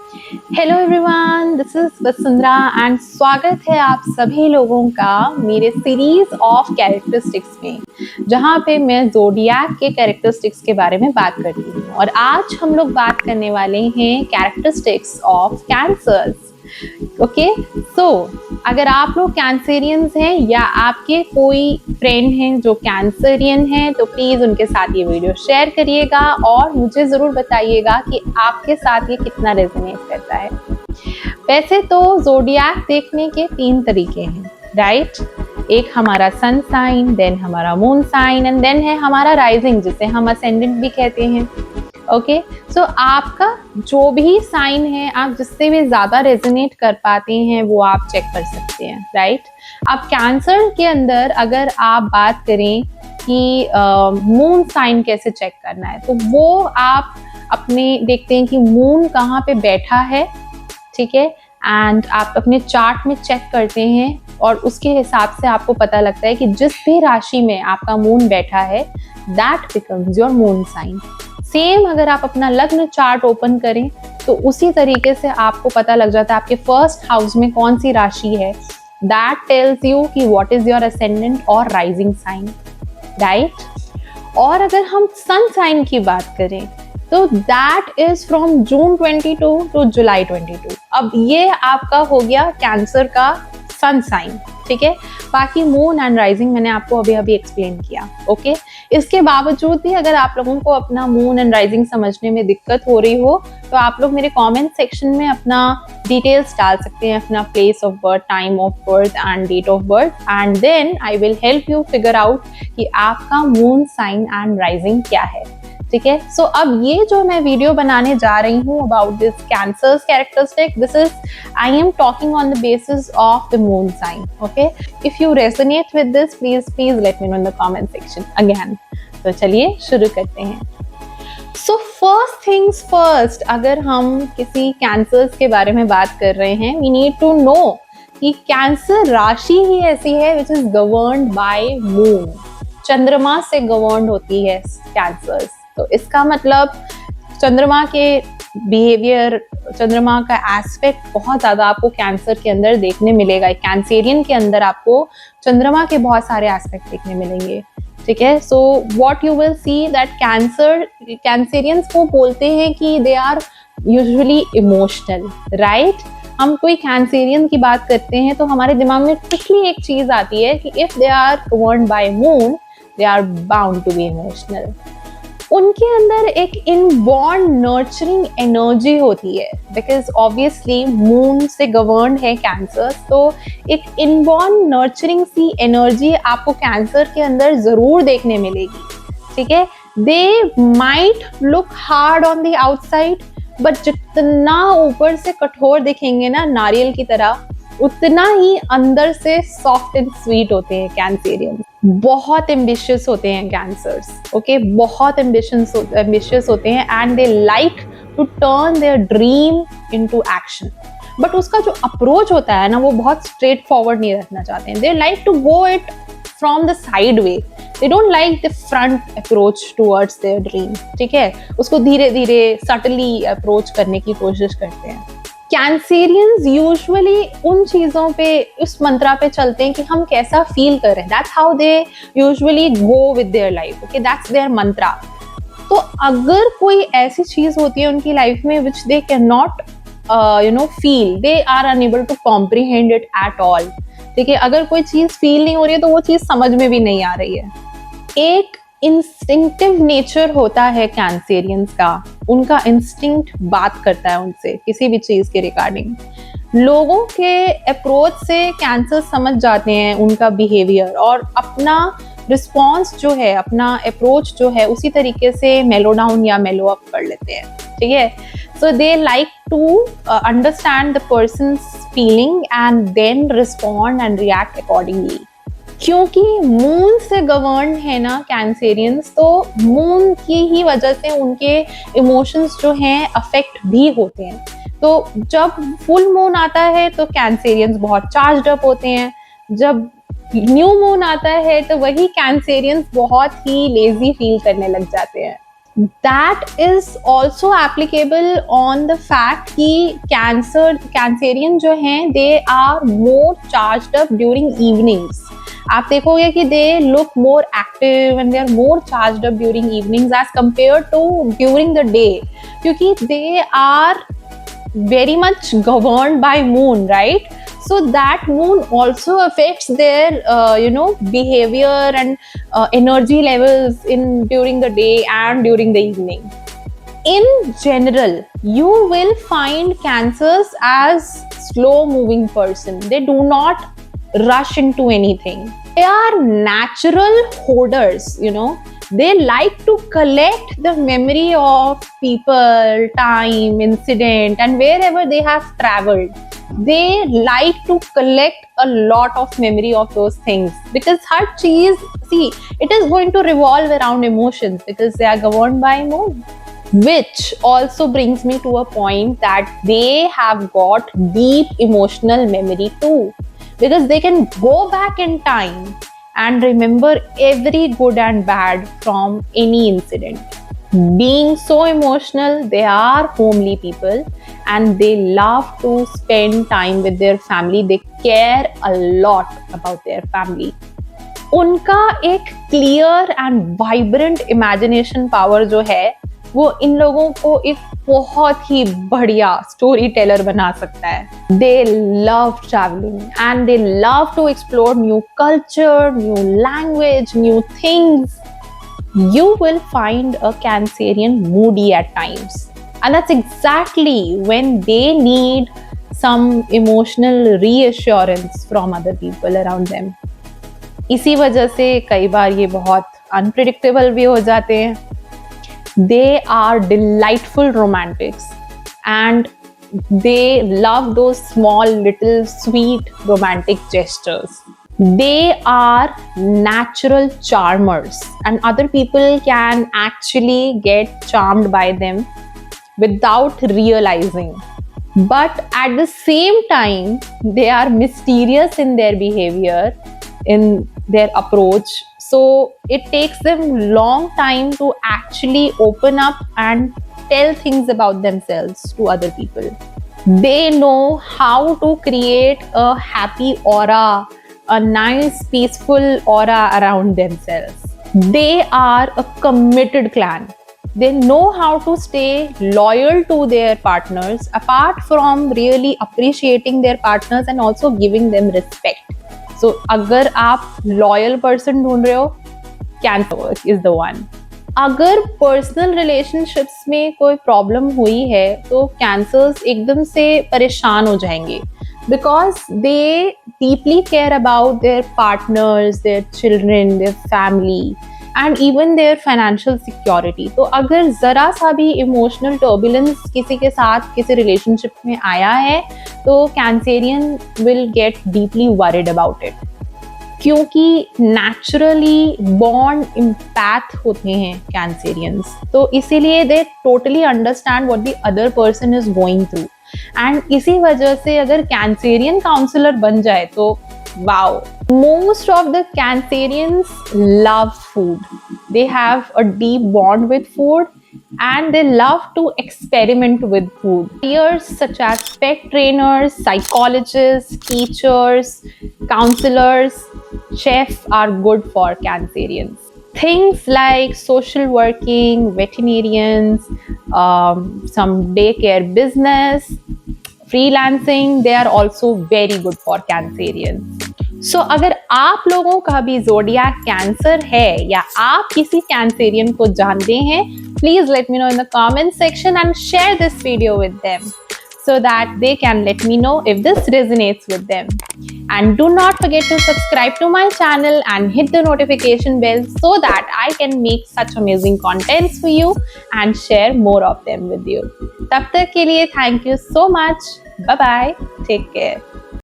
Hello everyone, this is Vasundhara and स्वागत है आप सभी लोगों का मेरे सीरीज ऑफ कैरेक्टरिस्टिक्स में, जहाँ पे मैं ज़ोडिएक के कैरेक्टरिस्टिक्स के बारे में बात करती हूँ। और आज हम लोग बात करने वाले हैं कैरेक्टरिस्टिक्स ऑफ कैंसर्स। ओके, सो अगर आप लोग कैंसेरियंस हैं या आपके कोई फ्रेंड हैं जो कैंसरियन हैं, तो प्लीज़ उनके साथ ये वीडियो शेयर करिएगा और मुझे ज़रूर बताइएगा कि आपके साथ ये कितना रेजोनेट करता है। वैसे तो ज़ोडिएक देखने के 3 तरीके हैं, राइट? एक हमारा सन साइन, देन हमारा मून साइन एंड देन है हमारा राइजिंग, जिसे हम असेंडेंट भी कहते हैं। ओके, सो आपका जो भी साइन है, आप जिससे भी ज़्यादा रेजोनेट कर पाते हैं वो आप चेक कर सकते हैं, राइट? अब कैंसर के अंदर अगर आप बात करें कि मून साइन कैसे चेक करना है, तो वो आप अपने देखते हैं कि मून कहाँ पे बैठा है, ठीक है, एंड आप अपने चार्ट में चेक करते हैं और उसके हिसाब से आपको पता लगता है कि जिस भी राशि में आपका मून बैठा है, that becomes your moon sign. Same अगर आप अपना लग्न चार्ट ओपन करें तो उसी तरीके से आपको पता लग जाता है आपके फर्स्ट हाउस में कौन सी राशि है। दैट टेल्स यू कि व्हाट इज योर असेंडेंट और राइजिंग साइन, राइट? और अगर हम सन साइन की बात करें तो that is from June 22 to July 22। अब ये आपका हो गया कैंसर का सन साइन, ठीक है। बाकी मून एंड राइजिंग मैंने आपको अभी एक्सप्लेन किया, ओके। इसके बावजूद भी अगर आप लोगों को अपना मून एंड राइजिंग समझने में दिक्कत हो रही हो तो आप लोग मेरे कमेंट सेक्शन में अपना डिटेल्स डाल सकते हैं, अपना place of birth, time of birth and date of birth, and then I will help you figure out कि आपका मून साइन एंड राइजिंग क्या है, ठीक है। सो अब ये जो मैं वीडियो बनाने जा रही हूँ about this Cancer's characteristic, this is I am talking on the basis of the moon sign, okay. If you resonate with this, please let me know in the comment section again. तो चलिए शुरू करते हैं। So first things first, अगर हम किसी cancers के बारे में बात कर रहे हैं, वी नीड टू नो कि कैंसर राशि ही ऐसी है which is governed by moon, चंद्रमा से गवर्न्ड होती है कैंसर्स। तो इसका मतलब चंद्रमा के बिहेवियर, चंद्रमा का एस्पेक्ट बहुत ज़्यादा आपको कैंसर के अंदर देखने मिलेगा। कैंसेरियन के अंदर आपको चंद्रमा के बहुत सारे एस्पेक्ट देखने मिलेंगे, ठीक है। So what you will see that Cancerians को बोलते हैं कि they are usually emotional, right? हम कोई कैंसेरियन की बात करते हैं तो हमारे दिमाग में क्विकली एक चीज़ आती है कि if they are governed by moon, they are bound to be emotional. उनके अंदर एक इनबॉर्न नर्चरिंग एनर्जी होती है, बिकॉज ऑब्वियसली मून से गवर्न है कैंसर, तो एक इनबॉर्न नर्चरिंग सी एनर्जी आपको कैंसर के अंदर जरूर देखने मिलेगी, ठीक है। They might look hard on the outside, but जितना ऊपर से कठोर दिखेंगे ना नारियल की तरह, उतना ही अंदर से सॉफ्ट एंड स्वीट होते हैं कैंसेरियन। बहुत एम्बिशियस होते हैं कैंसर्स, ओके, बहुत एम्बिशियस होते हैं and they like to turn their dream into action. But उसका जो अप्रोच होता है ना, वो बहुत स्ट्रेट फॉरवर्ड नहीं रखना चाहते हैं। They like to go it from the side way, they don't like the front approach towards their dream, ठीक है। उसको धीरे धीरे सटली अप्रोच करने की कोशिश करते हैं। कैंसेरियंस यूजुअली उन चीज़ों पे, उस मंत्रा पे चलते हैं कि हम कैसा फील कर रहे हैं। That's how they usually go with their life, okay, that's their mantra. तो अगर कोई ऐसी चीज़ होती है उनकी लाइफ में which they can not feel, they are unable to comprehend it at all, ठीक है। अगर कोई चीज़ फील नहीं हो रही है तो वो चीज़ समझ में भी नहीं आ रही है। एक इंस्टिंक्टिव नेचर होता है कैंसेरियंस का, उनका इंस्टिंक्ट बात करता है उनसे किसी भी चीज़ के रिगार्डिंग। लोगों के अप्रोच से कैंसर समझ जाते हैं उनका बिहेवियर और अपना रिस्पॉन्स जो है, अपना अप्रोच जो है, उसी तरीके से मेलो डाउन या मेलो अप कर लेते हैं, ठीक है। So they like to understand the person's feeling and then respond and react accordingly. क्योंकि मून से गवर्न है ना कैंसेरियंस, तो मून की ही वजह से उनके इमोशंस जो हैं अफेक्ट भी होते हैं। तो जब फुल मून आता है तो कैंसेरियंस बहुत चार्ज्ड अप होते हैं, जब न्यू मून आता है तो वही कैंसेरियंस बहुत ही लेजी फील करने लग जाते हैं। that is also applicable on the fact कि कैंसेरियन जो हैं they are more charged up during evenings. आप देखोगे कि they look more active and they are more charged up during evenings as compared to during the day, क्योंकि they are very much governed by moon, right? So that moon also affects their behavior and energy levels in during the day and during the evening. In general, you will find cancers as slow moving person. They do not rush into anything. They are natural hoarders, they like to collect the memory of people, time, incident, and wherever they have traveled. They like to collect a lot of memory of those things, because har cheez, see, it is going to revolve around emotions because they are governed by moon. Which also brings me to a point that they have got deep emotional memory too, because they can go back in time and remember every good and bad from any incident. Being so emotional, they are homely people and they love to spend time with their family. They care a lot about their family. उनका एक clear and vibrant imagination power जो है वो इन लोगों को एक बहुत ही बढ़िया स्टोरी टेलर बना सकता है. They love travelling and they love to explore new culture, new language, new things. You will find a Cancerian moody at times, and that's exactly when they need some emotional reassurance from other people around them. इसी वजह से कई बार ये बहुत unpredictable भी हो जाते हैं. They are delightful romantics and they love those small little sweet romantic gestures. They are natural charmers and other people can actually get charmed by them without realizing. But at the same time, they are mysterious in their behavior, in their approach. So it takes them long time to actually open up and tell things about themselves to other people. They know how to create a happy aura, a nice peaceful aura around themselves. They are a committed clan. They know how to stay loyal to their partners apart from really appreciating their partners and also giving them respect. So अगर आप loyal person ढूंढ रहे हो, Cancer is the one. अगर personal relationships में कोई problem हुई है तो कैंसर्स एकदम से परेशान हो जाएंगे, because they deeply care about their partners, their children, their family and even there financial security. तो अगर ज़रा सा भी इमोशनल टर्बुलेंस किसी के साथ किसी रिलेशनशिप में आया है तो Cancerian will get deeply worried about it, क्योंकि नेचुरली बॉन्ड इम्पैथ होते हैं कैंसेरियंस. तो इसीलिए दे totally understand what the other person is going through. And इसी वजह से अगर कैंसेरियन काउंसलर बन जाए तो wow. Most of the Cancerians love food. They have a deep bond with food and they love to experiment with food. Careers such as pet trainers, psychologists, teachers, counselors, chefs are good for Cancerians. Things like social working, veterinarians, some daycare business, freelancing, they are also very good for Cancerians. So, अगर आप लोगों का भी zodiac cancer है या आप किसी Cancerian को जानते हैं, please let me know in the comment section and share this video with them so that they can let me know if this resonates with them. And do not forget to subscribe to my channel and hit the notification bell so that I can make such amazing contents for you and share more of them with you. तब तक के लिए thank you so much. Bye bye. Take care.